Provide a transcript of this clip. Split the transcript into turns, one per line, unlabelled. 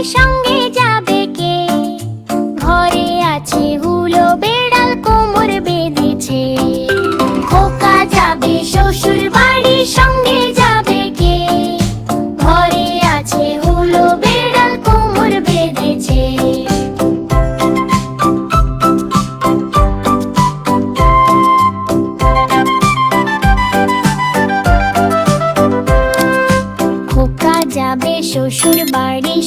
সঙ্গে যাবে কে? ঘরে আছে হুলো, বেড়াল কোমর বেঁধেছে। খোকা যাবে শ্বশুর বাড়ি, সঙ্গে যাবে কে? ঘরে আছে হুলো, বেড়াল কোমর বেঁধেছে। খোকা যাবে শ্বশুর বাড়ি,